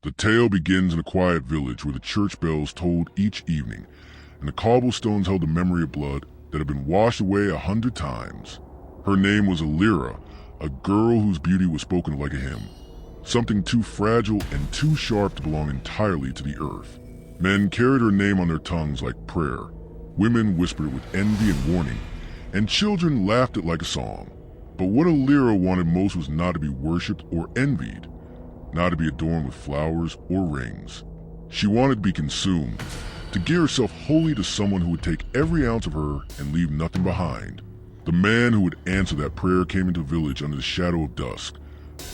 The tale begins in a quiet village where the church bells tolled each evening, and the cobblestones held the memory of blood that had been washed away 100 times. Her name was Elira, a girl whose beauty was spoken like a hymn, something too fragile and too sharp to belong entirely to the earth. Men carried her name on their tongues like prayer, women whispered it with envy and warning, and children laughed it like a song. But what Elira wanted most was not to be worshipped or envied, not to be adorned with flowers or rings. She wanted to be consumed, to give herself wholly to someone who would take every ounce of her and leave nothing behind. The man who would answer that prayer came into the village under the shadow of dusk,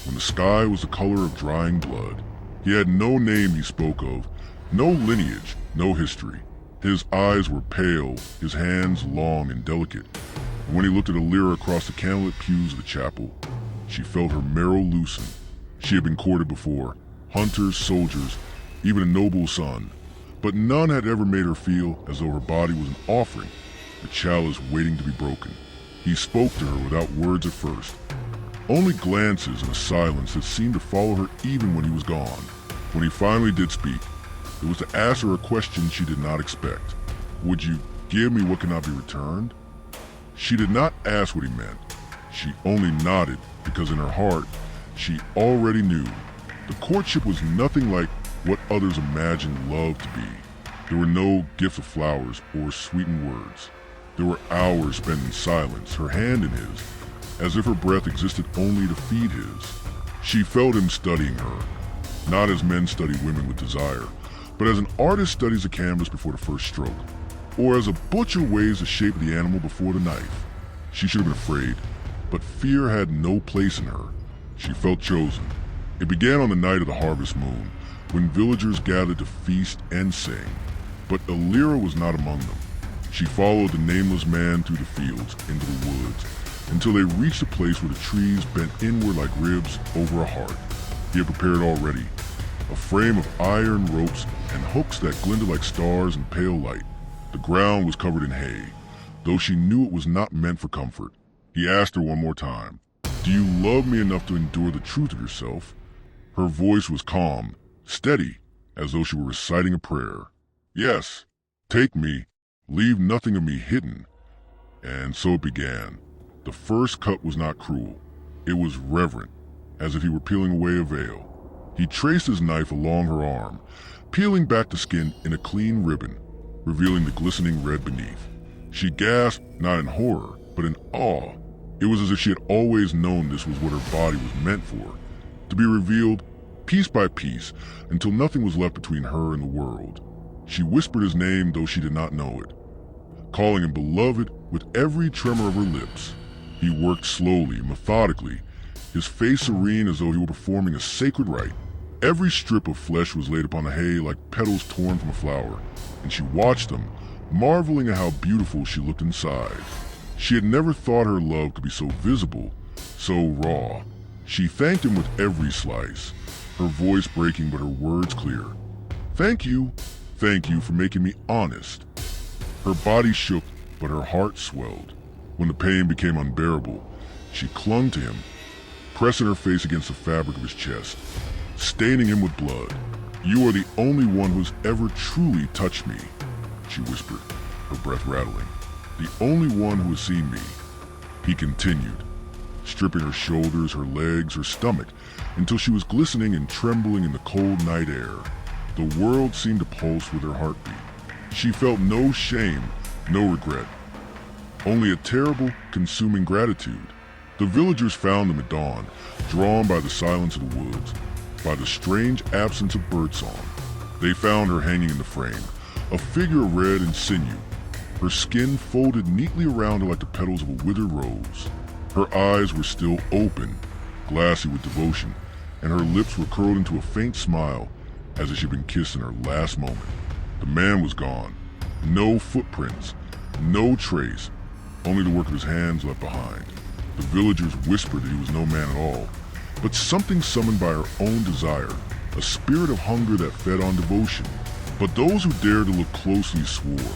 when the sky was the color of drying blood. He had no name he spoke of, no lineage, no history. His eyes were pale, his hands long and delicate. And when he looked at Elira across the candlelit pews of the chapel, she felt her marrow loosen. She had been courted before, hunters, soldiers, even a noble son, but none had ever made her feel as though her body was an offering, a chalice waiting to be broken. He spoke to her without words at first, only glances and a silence that seemed to follow her even when he was gone. When he finally did speak, it was to ask her a question she did not expect. Would you give me what cannot be returned? She did not ask what he meant. She only nodded because in her heart, she already knew. The courtship was nothing like what others imagined love to be. There were no gifts of flowers or sweetened words. There were hours spent in silence, her hand in his, as if her breath existed only to feed his. She felt him studying her, not as men study women with desire, but as an artist studies a canvas before the first stroke, or as a butcher weighs the shape of the animal before the knife. She should have been afraid, but fear had no place in her. She felt chosen. It began on the night of the harvest moon, when villagers gathered to feast and sing. But Elira was not among them. She followed the nameless man through the fields, into the woods, until they reached a place where the trees bent inward like ribs over a heart. He had prepared already, a frame of iron ropes and hooks that glinted like stars in pale light. The ground was covered in hay, though she knew it was not meant for comfort. He asked her one more time, "Do you love me enough to endure the truth of yourself?" Her voice was calm, steady, as though she were reciting a prayer. "Yes, take me, leave nothing of me hidden." And so it began. The first cut was not cruel. It was reverent, as if he were peeling away a veil. He traced his knife along her arm, peeling back the skin in a clean ribbon, revealing the glistening red beneath. She gasped, not in horror, but in awe. It was as if she had always known this was what her body was meant for, to be revealed piece by piece until nothing was left between her and the world. She whispered his name, though she did not know it, calling him beloved with every tremor of her lips. He worked slowly, methodically, his face serene as though he were performing a sacred rite. Every strip of flesh was laid upon the hay like petals torn from a flower, and she watched them, marveling at how beautiful she looked inside. She had never thought her love could be so visible, so raw. She thanked him with every slice, her voice breaking but her words clear. Thank you for making me honest." Her body shook, but her heart swelled. When the pain became unbearable, she clung to him, pressing her face against the fabric of his chest, staining him with blood. "You are the only one who has ever truly touched me," she whispered, her breath rattling. "The only one who has seen me." He continued, stripping her shoulders, her legs, her stomach, until she was glistening and trembling in the cold night air. The world seemed to pulse with her heartbeat. She felt no shame, no regret, only a terrible, consuming gratitude. The villagers found them at dawn, drawn by the silence of the woods, by the strange absence of birdsong. They found her hanging in the frame, a figure of red and sinew, her skin folded neatly around her like the petals of a withered rose. Her eyes were still open, glassy with devotion, and her lips were curled into a faint smile, as if she had been kissed in her last moment. The man was gone. No footprints, no trace, only the work of his hands left behind. The villagers whispered that he was no man at all, but something summoned by her own desire, a spirit of hunger that fed on devotion. But those who dared to look closely swore.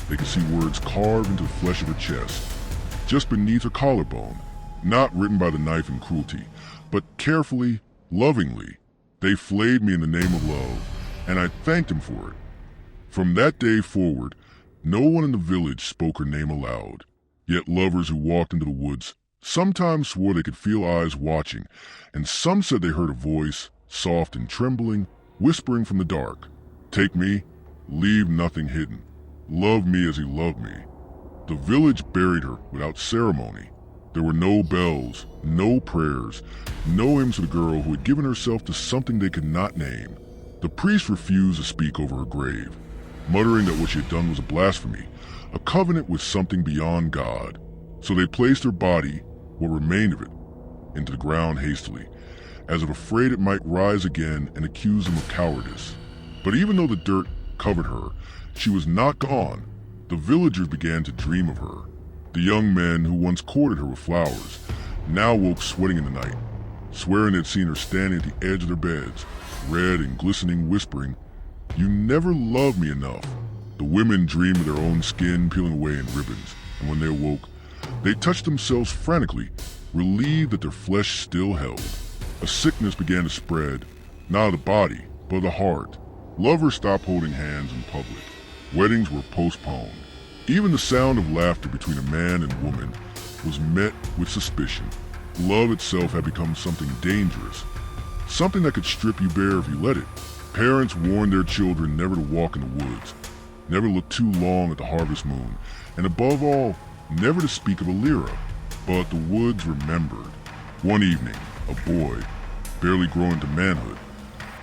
They could see words carved into the flesh of her chest, just beneath her collarbone, not written by the knife in cruelty, but carefully, lovingly. They flayed me in the name of love, and I thanked him for it. From that day forward, no one in the village spoke her name aloud. Yet lovers who walked into the woods sometimes swore they could feel eyes watching, and some said they heard a voice, soft and trembling, whispering from the dark, "Take me, leave nothing hidden. Love me as he loved me." The village buried her without ceremony. There were no bells, no prayers, no hymns to the girl who had given herself to something they could not name. The priest refused to speak over her grave, muttering that what she had done was a blasphemy, a covenant with something beyond God. So they placed her body, what remained of it, into the ground hastily, as if afraid it might rise again and accuse them of cowardice. But even though the dirt covered her, she was not gone. The villagers began to dream of her. The young men who once courted her with flowers now woke sweating in the night, swearing they'd seen her standing at the edge of their beds, red and glistening, whispering, "You never loved me enough." The women dreamed of their own skin peeling away in ribbons, and when they awoke, they touched themselves frantically, relieved that their flesh still held. A sickness began to spread, not of the body, but of the heart. Lovers stopped holding hands in public. Weddings were postponed. Even the sound of laughter between a man and woman was met with suspicion. Love itself had become something dangerous, something that could strip you bare if you let it. Parents warned their children never to walk in the woods, never look too long at the harvest moon, and above all, never to speak of Elira. But the woods remembered. One evening, a boy, barely growing to manhood,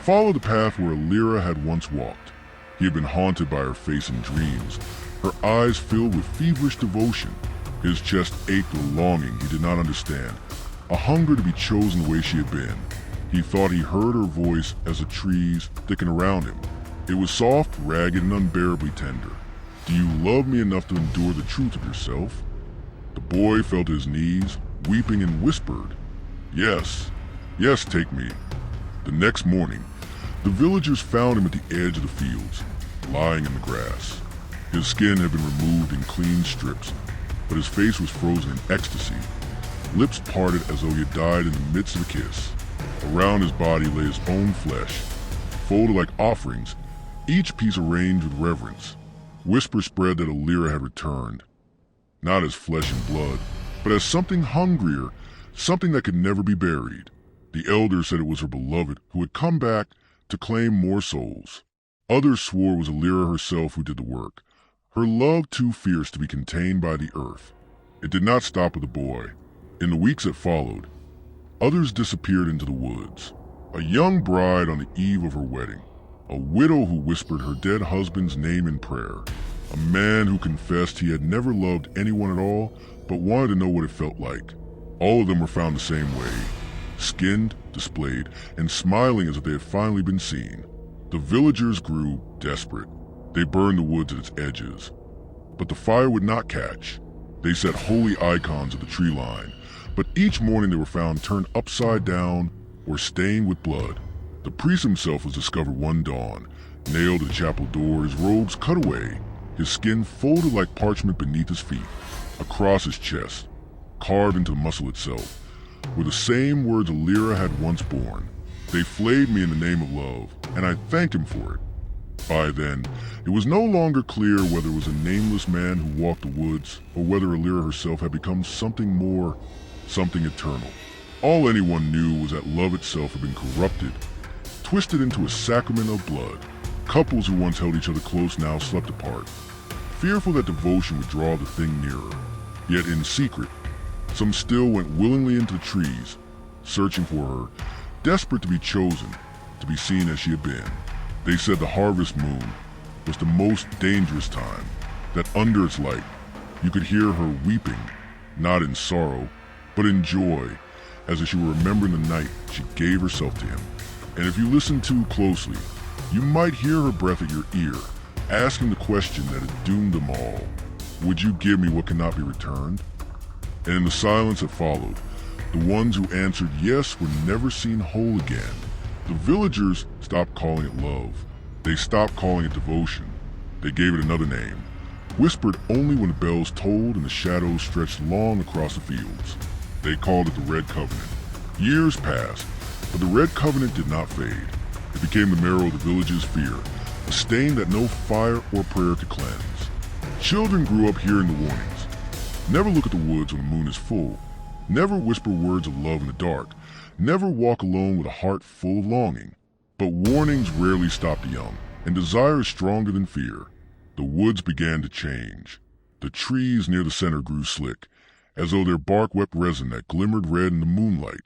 followed the path where Elira had once walked. He had been haunted by her face in dreams, her eyes filled with feverish devotion. His chest ached with a longing he did not understand, a hunger to be chosen the way she had been. He thought he heard her voice as the trees thickened around him. It was soft, ragged, and unbearably tender. "Do you love me enough to endure the truth of yourself?" The boy fell to his knees, weeping, and whispered, "Yes, yes, take me." The next morning, the villagers found him at the edge of the fields, lying in the grass. His skin had been removed in clean strips, but his face was frozen in ecstasy, lips parted as though he had died in the midst of a kiss. Around his body lay his own flesh, folded like offerings, each piece arranged with reverence. Whispers spread that Elira had returned, not as flesh and blood, but as something hungrier, something that could never be buried. The elders said it was her beloved who had come back to claim more souls. Others swore it was Elira herself who did the work, her love too fierce to be contained by the earth. It did not stop with the boy. In the weeks that followed, others disappeared into the woods. A young bride on the eve of her wedding, a widow who whispered her dead husband's name in prayer, a man who confessed he had never loved anyone at all but wanted to know what it felt like. All of them were found the same way, skinned, displayed, and smiling as if they had finally been seen. The villagers grew desperate. They burned the woods at its edges. But the fire would not catch. They set holy icons at the tree line, but each morning they were found turned upside down or stained with blood. The priest himself was discovered one dawn, nailed to the chapel door, his robes cut away, his skin folded like parchment beneath his feet. Across his chest, carved into the muscle itself, were the same words Elira had once borne. "They flayed me in the name of love, and I thanked him for it." By then, it was no longer clear whether it was a nameless man who walked the woods or whether Elira herself had become something more, something eternal. All anyone knew was that love itself had been corrupted, twisted into a sacrament of blood. Couples who once held each other close now slept apart, fearful that devotion would draw the thing nearer. Yet in secret, some still went willingly into the trees, searching for her, desperate to be chosen, to be seen as she had been. They said the harvest moon was the most dangerous time, that under its light, you could hear her weeping, not in sorrow, but in joy, as if she were remembering the night she gave herself to him. And if you listen too closely, you might hear her breath at your ear, asking the question that had doomed them all. Would you give me what cannot be returned? And in the silence that followed, the ones who answered yes were never seen whole again. The villagers stopped calling it love. They stopped calling it devotion. They gave it another name, whispered only when the bells tolled and the shadows stretched long across the fields. They called it the Red Covenant. Years passed, But the Red Covenant did not fade. It became the marrow of the village's fear, a stain that no fire or prayer could cleanse. Children grew up hearing the warnings. Never look at the woods when the moon is full. Never whisper words of love in the dark. Never walk alone with a heart full of longing. But warnings rarely stop the young, and desire is stronger than fear. The woods began to change. The trees near the center grew slick, as though their bark wept resin that glimmered red in the moonlight.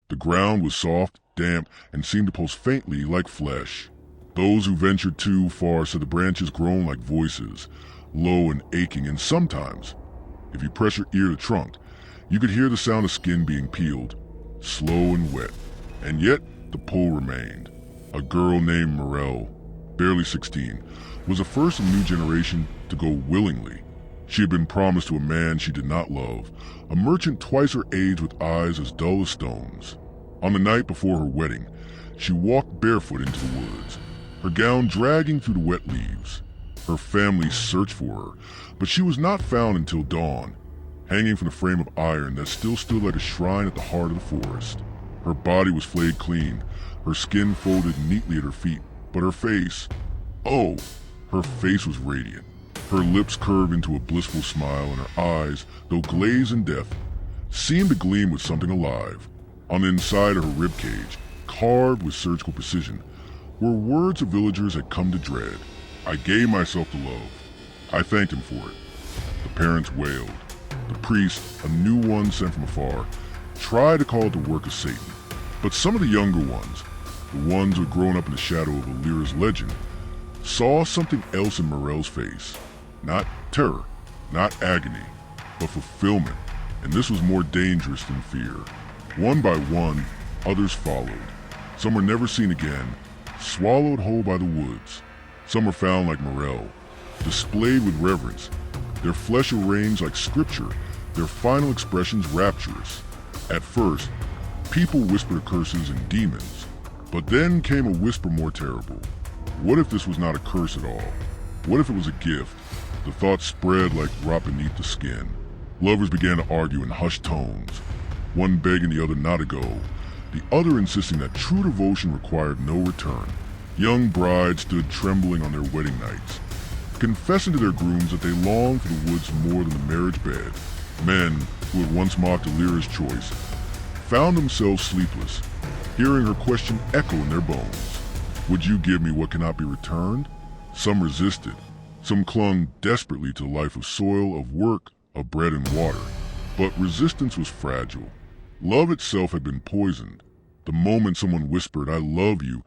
The ground was soft, damp, and seemed to pulse faintly like flesh. Those who ventured too far said the branches groaned like voices, low and aching, and sometimes, if you press your ear to the trunk, you could hear the sound of skin being peeled, slow and wet. And yet, the pull remained. A girl named Morel, barely 16, was the first of a new generation to go willingly. She had been promised to a man she did not love, a merchant twice her age with eyes as dull as stones. On the night before her wedding, she walked barefoot into the woods, her gown dragging through the wet leaves. Her family searched for her, but she was not found until dawn, hanging from the frame of iron that still stood like a shrine at the heart of the forest. Her body was flayed clean, her skin folded neatly at her feet, but her face, oh, her face was radiant. Her lips curved into a blissful smile, and her eyes, though glazed in death, seemed to gleam with something alive. On the inside of her ribcage, carved with surgical precision, were words the villagers had come to dread. I gave myself to love. I thanked him for it. The parents wailed. The priest, a new one sent from afar, tried to call it the work of Satan. But some of the younger ones, the ones who had grown up in the shadow of Elira's legend, saw something else in Morel's face. Not terror, not agony, but fulfillment, and this was more dangerous than fear. One by one, others followed. Some were never seen again, swallowed whole by the woods. Some were found like Morel, displayed with reverence, their flesh arranged like scripture, their final expressions rapturous. At first, people whispered curses and demons, but then came a whisper more terrible. What if this was not a curse at all? What if it was a gift? The thought spread like rot beneath the skin. Lovers began to argue in hushed tones, one begging the other not to go, the other insisting that true devotion required no return. Young brides stood trembling on their wedding nights, confessing to their grooms that they longed for the woods more than the marriage bed. Men, who had once mocked Elira's choice, found themselves sleepless, hearing her question echo in their bones. Would you give me what cannot be returned? Some resisted. Some clung desperately to the life of soil, of work, of bread and water. But resistance was fragile. Love itself had been poisoned. The moment someone whispered, "I love you,"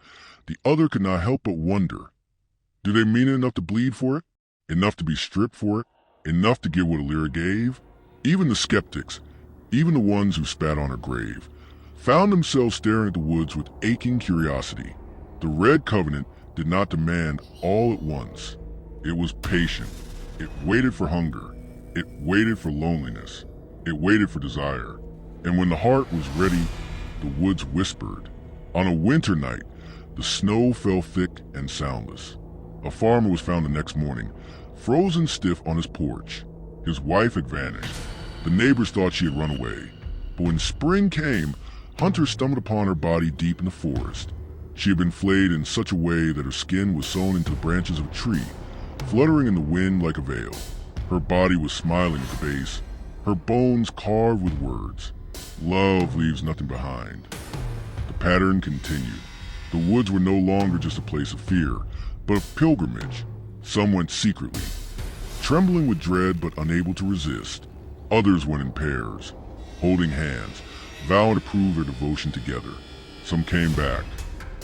the other could not help but wonder. Do they mean it enough to bleed for it? Enough to be stripped for it? Enough to give what Elira gave? Even the skeptics, even the ones who spat on her grave, found themselves staring at the woods with aching curiosity. The Red Covenant did not demand all at once. It was patient. It waited for hunger. It waited for loneliness. It waited for desire. And when the heart was ready, the woods whispered. On a winter night, the snow fell thick and soundless. A farmer was found the next morning, frozen stiff on his porch. His wife had vanished. The neighbors thought she had run away. But when spring came, hunters stumbled upon her body deep in the forest. She had been flayed in such a way that her skin was sewn into the branches of a tree, fluttering in the wind like a veil. Her body was smiling at the base, her bones carved with words. Love leaves nothing behind. The pattern continued. The woods were no longer just a place of fear, but of pilgrimage. Some went secretly, trembling with dread but unable to resist. Others went in pairs, holding hands, vowing to prove their devotion together. Some came back.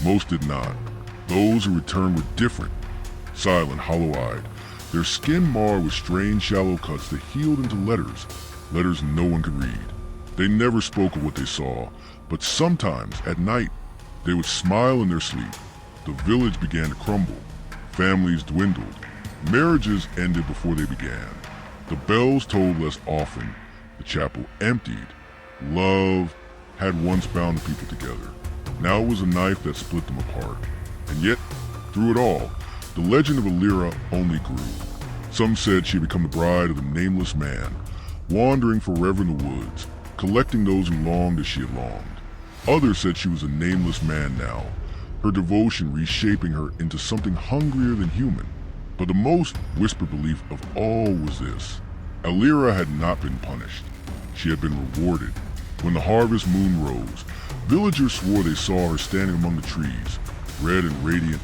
Most did not. Those who returned were different, silent, hollow-eyed, their skin marred with strange shallow cuts that healed into letters no one could read. They never spoke of what they saw, but sometimes, at night, they would smile in their sleep. The village began to crumble. Families dwindled. Marriages ended before they began. The bells tolled less often. The chapel emptied. Love had once bound the people together. Now it was a knife that split them apart. And yet, through it all, the legend of Elira only grew. Some said she had become the bride of the nameless man, wandering forever in the woods, collecting those who longed as she had longed. Others said she was a nameless man now, her devotion reshaping her into something hungrier than human. But the most whispered belief of all was this: Elira had not been punished. She had been rewarded. When the harvest moon rose, villagers swore they saw her standing among the trees, red and radiant,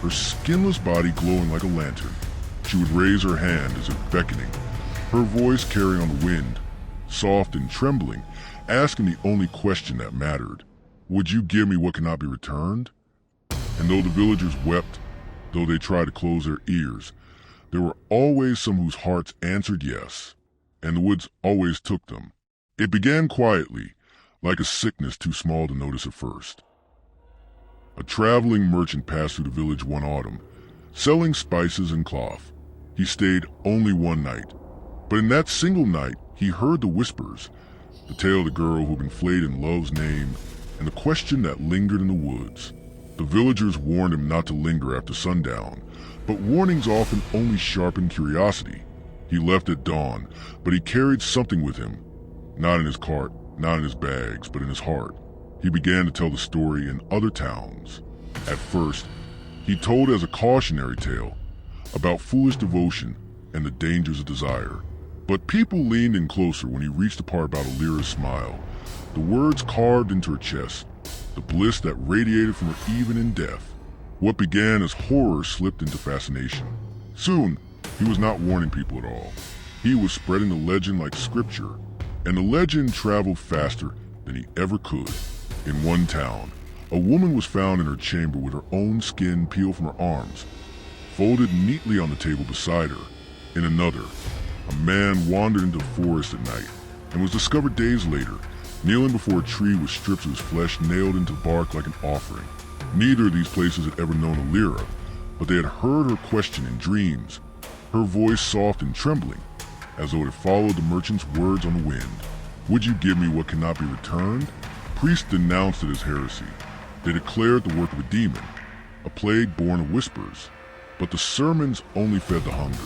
her skinless body glowing like a lantern. She would raise her hand as if beckoning, her voice carrying on the wind, soft and trembling, asking the only question that mattered: would you give me what cannot be returned? And though the villagers wept, though they tried to close their ears, there were always some whose hearts answered yes, and the woods always took them. It began quietly, like a sickness too small to notice at first. A traveling merchant passed through the village one autumn, selling spices and cloth. He stayed only one night, but in that single night he heard the whispers, the tale of the girl who had been flayed in love's name, and the question that lingered in the woods. The villagers warned him not to linger after sundown, but warnings often only sharpened curiosity. He left at dawn, but he carried something with him, not in his cart, not in his bags, but in his heart. He began to tell the story in other towns. At first, he told as a cautionary tale about foolish devotion and the dangers of desire. But people leaned in closer when he reached the part about Elira's smile, the words carved into her chest, the bliss that radiated from her even in death. What began as horror slipped into fascination. Soon, he was not warning people at all. He was spreading the legend like scripture, and the legend traveled faster than he ever could. In one town, a woman was found in her chamber with her own skin peeled from her arms, folded neatly on the table beside her. In another, a man wandered into the forest at night and was discovered days later, kneeling before a tree with strips of his flesh nailed into bark like an offering. Neither of these places had ever known Elira, but they had heard her question in dreams, her voice soft and trembling, as though it had followed the merchant's words on the wind. Would you give me what cannot be returned? Priests denounced it as heresy. They declared the work of a demon, a plague born of whispers. But the sermons only fed the hunger.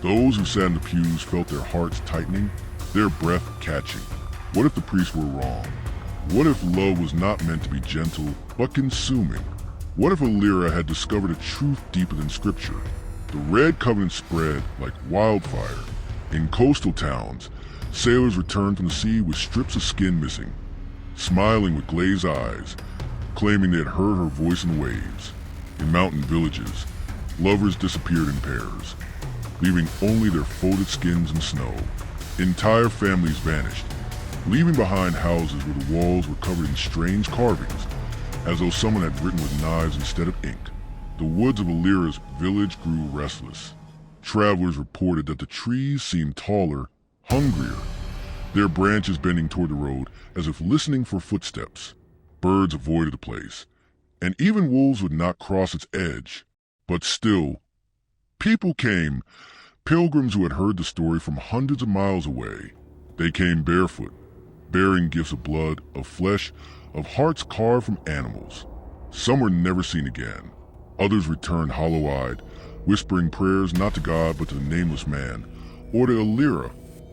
Those who sat in the pews felt their hearts tightening, their breath catching. What if the priests were wrong? What if love was not meant to be gentle, but consuming? What if Elira had discovered a truth deeper than scripture? The red covenant spread like wildfire. In coastal towns, sailors returned from the sea with strips of skin missing, smiling with glazed eyes, claiming they had heard her voice in waves. In mountain villages, lovers disappeared in pairs, leaving only their folded skins in snow. Entire families vanished, leaving behind houses where the walls were covered in strange carvings, as though someone had written with knives instead of ink. The woods of Elira's village grew restless. Travelers reported that the trees seemed taller, hungrier, their branches bending toward the road as if listening for footsteps. Birds avoided the place, and even wolves would not cross its edge. But still, people came, pilgrims who had heard the story from hundreds of miles away. They came barefoot, bearing gifts of blood, of flesh, of hearts carved from animals. Some were never seen again. Others returned hollow-eyed, whispering prayers not to God but to the nameless man, or to Elira.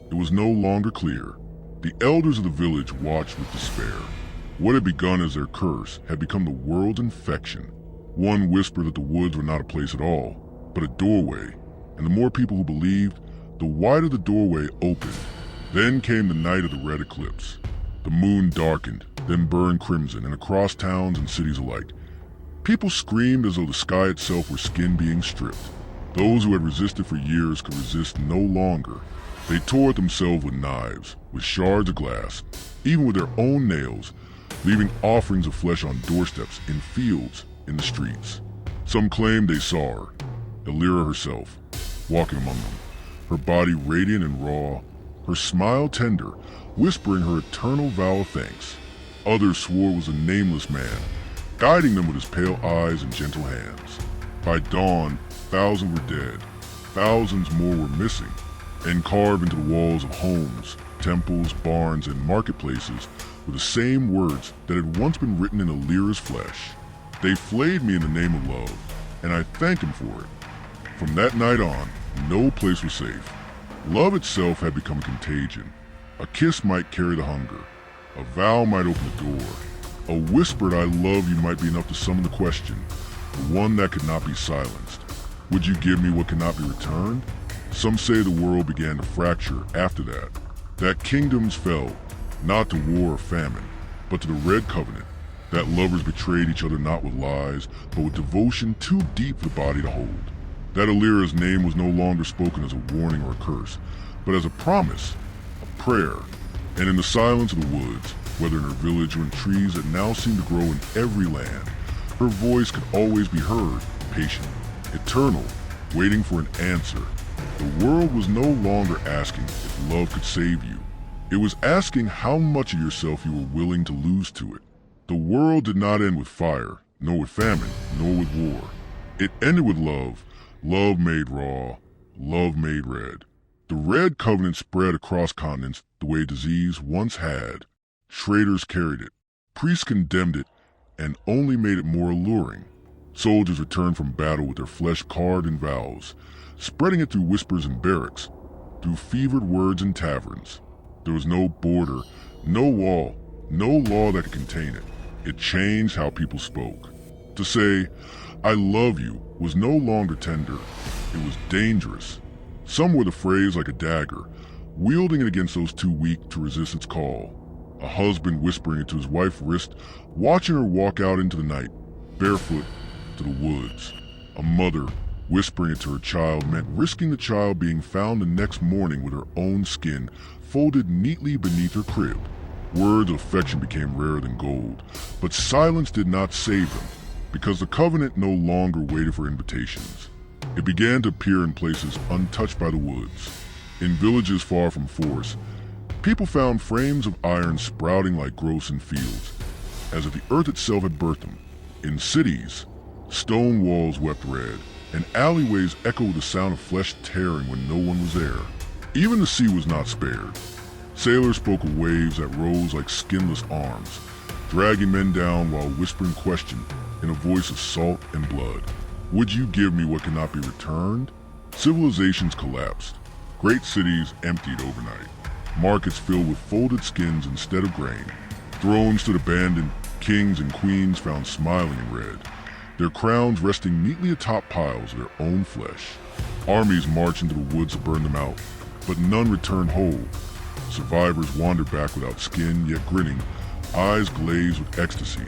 It was no longer clear. The elders of the village watched with despair. What had begun as their curse had become the world's infection. One whispered that the woods were not a place at all, but a doorway, and the more people who believed, the wider the doorway opened. Then came the night of the red eclipse. The moon darkened, then burned crimson, and across towns and cities alike, people screamed as though the sky itself were skin being stripped. Those who had resisted for years could resist no longer. They tore at themselves with knives, with shards of glass, even with their own nails, leaving offerings of flesh on doorsteps, in fields, in the streets. Some claimed they saw her, Elira herself, walking among them, her body radiant and raw, her smile tender, whispering her eternal vow of thanks. Others swore it was a nameless man, guiding them with his pale eyes and gentle hands. By dawn, thousands were dead, thousands more were missing, and carved into the walls of homes, temples, barns, and marketplaces were the same words that had once been written in Elira's flesh. They flayed me in the name of love, and I thanked him for it. From that night on, no place was safe. Love itself had become a contagion. A kiss might carry the hunger. A vow might open the door. A whispered "I love you" might be enough to summon the question, the one that could not be silenced. Would you give me what cannot be returned? Some say the world began to fracture after that. That kingdoms fell, not to war or famine, but to the Red Covenant. That lovers betrayed each other not with lies, but with devotion too deep for the body to hold. That Elira's name was no longer spoken as a warning or a curse, but as a promise, a prayer. And in the silence of the woods, whether in her village or in trees that now seemed to grow in every land, her voice could always be heard, patient, eternal, waiting for an answer. The world was no longer asking if love could save you. It was asking how much of yourself you were willing to lose to it. The world did not end with fire, nor with famine, nor with war. It ended with love. Love made raw, love made red. The Red Covenant spread across continents the way disease once had. Traders carried it, priests condemned it, and only made it more alluring. Soldiers returned from battle with their flesh carved in vows, spreading it through whispers in barracks, through fevered words in taverns. There was no border, no wall, no law that could contain it. It changed how people spoke. To say, "I love you," was no longer tender. It was dangerous. Some wore the phrase like a dagger, wielding it against those too weak to resist its call. A husband whispering it to his wife's wrist, watching her walk out into the night, barefoot, to the woods. A mother whispering it to her child meant risking the child being found the next morning with her own skin folded neatly beneath her crib. Words of affection became rarer than gold, but silence did not save them, because the covenant no longer waited for invitations. It began to appear in places untouched by the woods. In villages far from forests, people found frames of iron sprouting like growths in fields, as if the earth itself had birthed them. In cities, stone walls wept red, and alleyways echoed the sound of flesh tearing when no one was there. Even the sea was not spared. Sailors spoke of waves that rose like skinless arms, dragging men down while whispering question in a voice of salt and blood. Would you give me what cannot be returned? Civilizations collapsed. Great cities emptied overnight. Markets filled with folded skins instead of grain. Thrones stood abandoned. Kings and queens found smiling in red, their crowns resting neatly atop piles of their own flesh. Armies marched into the woods to burn them out, but none returned whole. Survivors wandered back without skin, yet grinning, eyes glazed with ecstasy,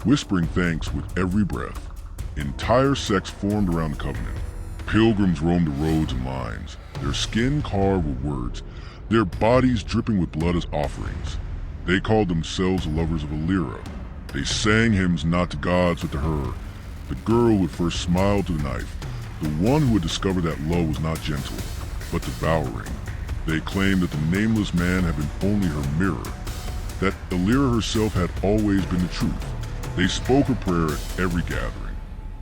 whispering thanks with every breath. Entire sects formed around the covenant. Pilgrims roamed the roads and lines, their skin carved with words, their bodies dripping with blood as offerings. They called themselves the lovers of Elira. They sang hymns not to gods but to her, the girl who had first smiled to the knife, the one who had discovered that love was not gentle, but devouring. They claimed that the nameless man had been only her mirror, that Elira herself had always been the truth. They spoke a prayer at every gathering.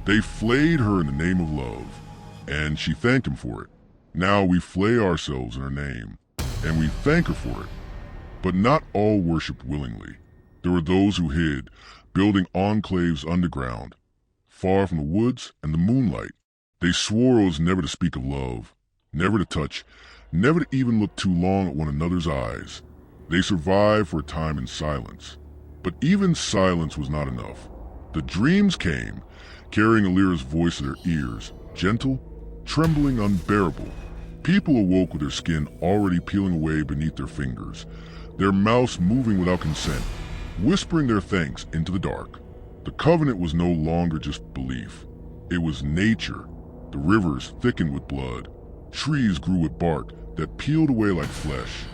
They flayed her in the name of love, and she thanked him for it. Now we flay ourselves in her name, and we thank her for it. But not all worshipped willingly. There were those who hid, building enclaves underground, far from the woods and the moonlight. They swore oaths never to speak of love, never to touch, never to even look too long at one another's eyes. They survived for a time in silence. But even silence was not enough. The dreams came, carrying Elira's voice in their ears, gentle, trembling, unbearable. People awoke with their skin already peeling away beneath their fingers, their mouths moving without consent, whispering their thanks into the dark. The covenant was no longer just belief. It was nature. The rivers thickened with blood. Trees grew with bark that peeled away like flesh.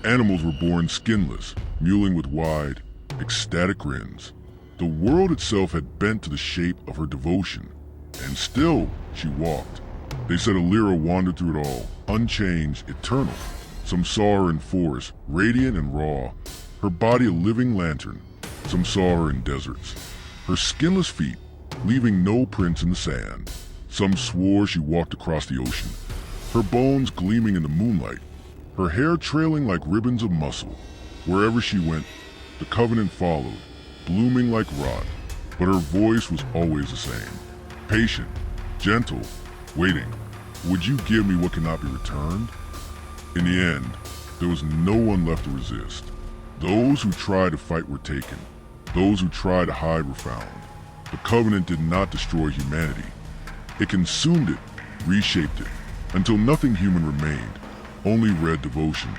Animals were born skinless, mewling with wide, ecstatic grins. The world itself had bent to the shape of her devotion, and still she walked. They said Elira wandered through it all, unchanged, eternal. Some saw her in forests, radiant and raw, her body a living lantern. Some saw her in deserts, her skinless feet leaving no prints in the sand. Some swore she walked across the ocean, her bones gleaming in the moonlight, her hair trailing like ribbons of muscle. Wherever she went, the covenant followed, blooming like rot, but her voice was always the same. Patient, gentle, waiting. Would you give me what cannot be returned? In the end, there was no one left to resist. Those who tried to fight were taken. Those who tried to hide were found. The covenant did not destroy humanity. It consumed it, reshaped it, until nothing human remained, only red devotion,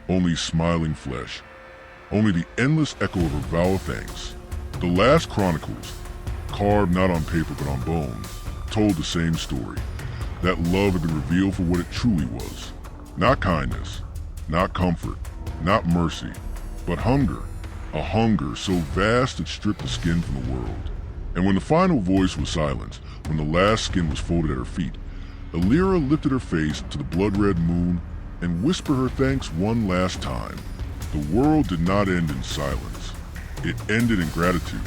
only smiling flesh, only the endless echo of her vow of thanks. The last chronicles, carved not on paper but on bone, told the same story. That love had been revealed for what it truly was. Not kindness, not comfort, not mercy, but hunger. A hunger so vast it stripped the skin from the world. And when the final voice was silenced, when the last skin was folded at her feet, Elira lifted her face to the blood-red moon and whispered her thanks one last time. The world did not end in silence. It ended in gratitude.